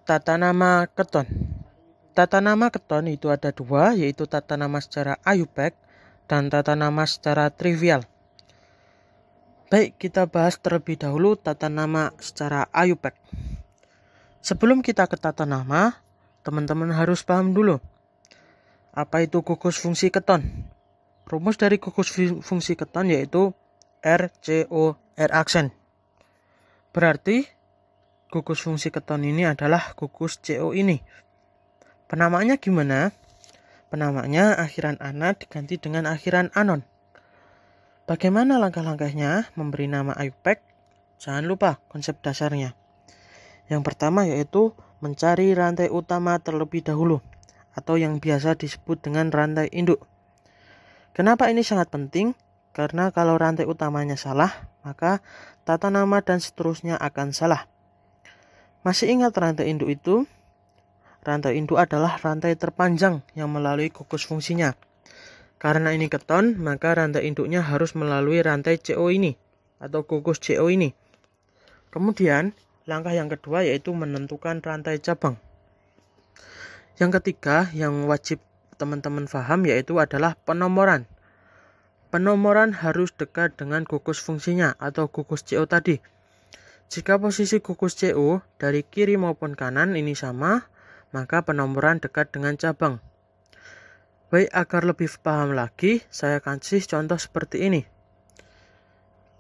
Tata nama keton. Tata nama keton itu ada dua, yaitu tata nama secara ayubek dan tata nama secara trivial. Baik, kita bahas terlebih dahulu tata nama secara ayubek. Sebelum kita ke tata nama, teman-teman harus paham dulu apa itu gugus fungsi keton. Rumus dari gugus fungsi keton yaitu R, C, O, R aksen. Berarti gugus fungsi keton ini adalah gugus CO ini. Penamaannya gimana? Penamaannya akhiran ana diganti dengan akhiran anon. Bagaimana langkah-langkahnya memberi nama ayubek? Jangan lupa konsep dasarnya. Yang pertama yaitu mencari rantai utama terlebih dahulu, atau yang biasa disebut dengan rantai induk. Kenapa ini sangat penting? Karena kalau rantai utamanya salah, maka tata nama dan seterusnya akan salah. Masih ingat rantai induk itu? Rantai induk adalah rantai terpanjang yang melalui gugus fungsinya. Karena ini keton, maka rantai induknya harus melalui rantai CO ini, atau gugus CO ini. Kemudian, langkah yang kedua yaitu menentukan rantai cabang. Yang ketiga yang wajib teman-teman paham yaitu adalah penomoran. Penomoran harus dekat dengan gugus fungsinya, atau gugus CO tadi. Jika posisi gugus CO dari kiri maupun kanan ini sama, maka penomoran dekat dengan cabang. Baik, agar lebih paham lagi, saya kasih contoh seperti ini.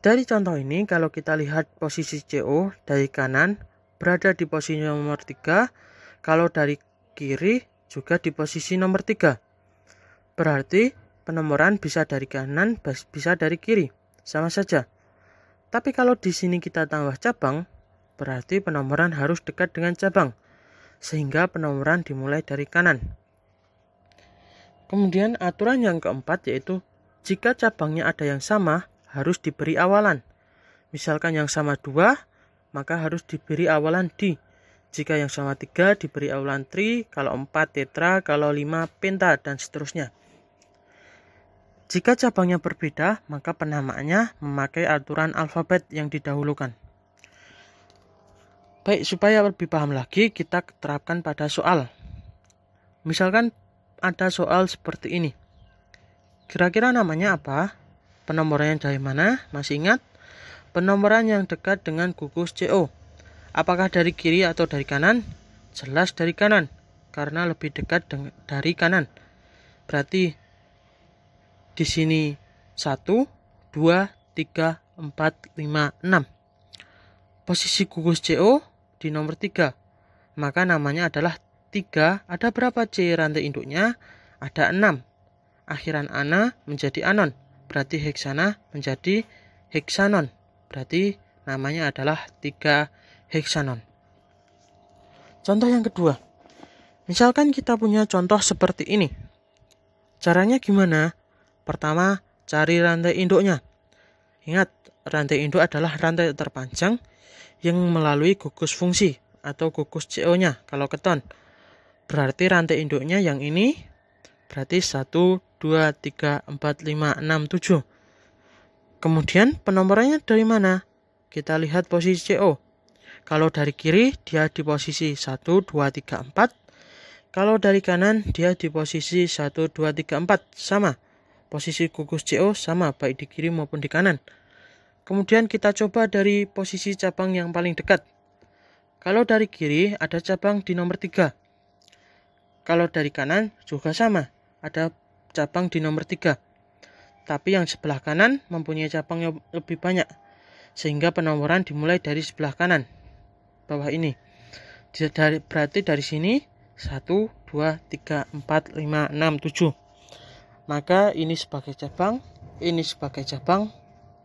Dari contoh ini, kalau kita lihat posisi CO dari kanan berada di posisi nomor 3, kalau dari kiri juga di posisi nomor 3. Berarti penomoran bisa dari kanan, bisa dari kiri, sama saja. Tapi kalau di sini kita tambah cabang, berarti penomoran harus dekat dengan cabang, sehingga penomoran dimulai dari kanan. Kemudian aturan yang keempat yaitu jika cabangnya ada yang sama, harus diberi awalan. Misalkan yang sama 2, maka harus diberi awalan di. Jika yang sama 3, diberi awalan tri, kalau 4 tetra, kalau 5 penta, dan seterusnya. Jika cabangnya berbeda, maka penamaannya memakai aturan alfabet yang didahulukan. Baik, supaya lebih paham lagi, kita terapkan pada soal. Misalkan ada soal seperti ini. Kira-kira namanya apa? Penomorannya dari mana? Masih ingat? Penomoran yang dekat dengan gugus CO. Apakah dari kiri atau dari kanan? Jelas dari kanan, karena lebih dekat dari kanan. Berarti di sini 1, 2, 3, 4, 5, 6. Posisi gugus CO di nomor 3. Maka namanya adalah 3. Ada berapa C rantai induknya? Ada 6. Akhiran ana menjadi anon. Berarti heksana menjadi heksanon. Berarti namanya adalah 3 heksanon. Contoh yang kedua. Misalkan kita punya contoh seperti ini. Caranya gimana? Pertama, cari rantai induknya. Ingat, rantai induk adalah rantai terpanjang yang melalui gugus fungsi atau gugus CO-nya kalau keton. Berarti rantai induknya yang ini berarti 1, 2, 3, 4, 5, 6, 7. Kemudian penomorannya dari mana? Kita lihat posisi CO. Kalau dari kiri dia di posisi 1, 2, 3, 4. Kalau dari kanan dia di posisi 1, 2, 3, 4. Sama. Posisi gugus CO sama baik di kiri maupun di kanan. Kemudian kita coba dari posisi cabang yang paling dekat. Kalau dari kiri ada cabang di nomor 3. Kalau dari kanan juga sama, ada cabang di nomor 3. Tapi yang sebelah kanan mempunyai cabang yang lebih banyak, sehingga penomoran dimulai dari sebelah kanan, bawah ini. Berarti dari sini 1, 2, 3, 4, 5, 6, 7. Maka ini sebagai cabang, ini sebagai cabang,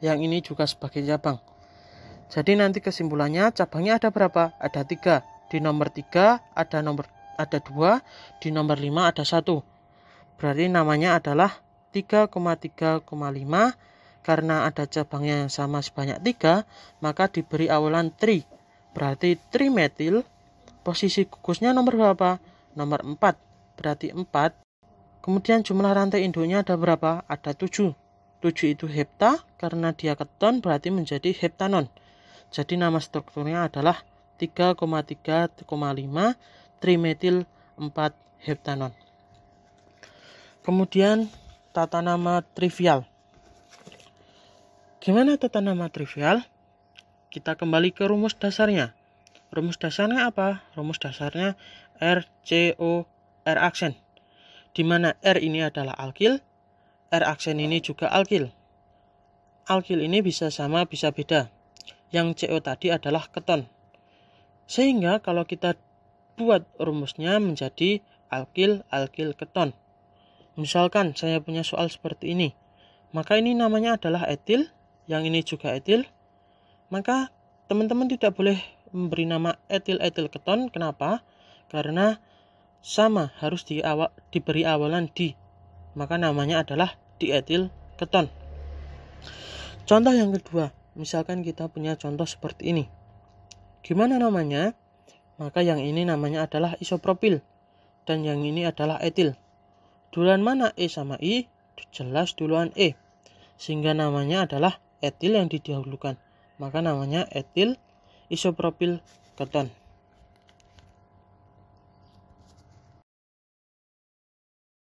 yang ini juga sebagai cabang. Jadi nanti kesimpulannya cabangnya ada berapa? Ada 3. Di nomor 3 ada 2, di nomor 5 ada 1. Berarti namanya adalah 3,3,5. Karena ada cabangnya yang sama sebanyak 3, maka diberi awalan tri. Berarti trimetil. Posisi gugusnya nomor berapa? Nomor 4. Berarti 4. Kemudian jumlah rantai induknya ada berapa? Ada 7. 7 itu hepta, karena dia keton berarti menjadi heptanon. Jadi nama strukturnya adalah 3,3,5 trimetil 4 heptanon. Kemudian tata nama trivial. Gimana tata nama trivial? Kita kembali ke rumus dasarnya. Rumus dasarnya apa? Rumus dasarnya RCO R aksen, di mana R ini adalah alkil, R aksen ini juga alkil. Alkil ini bisa sama, bisa beda. Yang CO tadi adalah keton. Sehingga kalau kita buat rumusnya menjadi alkil keton. Misalkan saya punya soal seperti ini, maka ini namanya adalah etil, yang ini juga etil. Maka teman-teman tidak boleh memberi nama etil keton. Kenapa? Karena sama, harus diberi awalan di. Maka namanya adalah dietil keton. Contoh yang kedua, misalkan kita punya contoh seperti ini. Gimana namanya? Maka yang ini namanya adalah isopropil, dan yang ini adalah etil. Duluan mana E sama I? Jelas duluan E. Sehingga namanya adalah etil yang didahulukan. Maka namanya etil isopropil keton.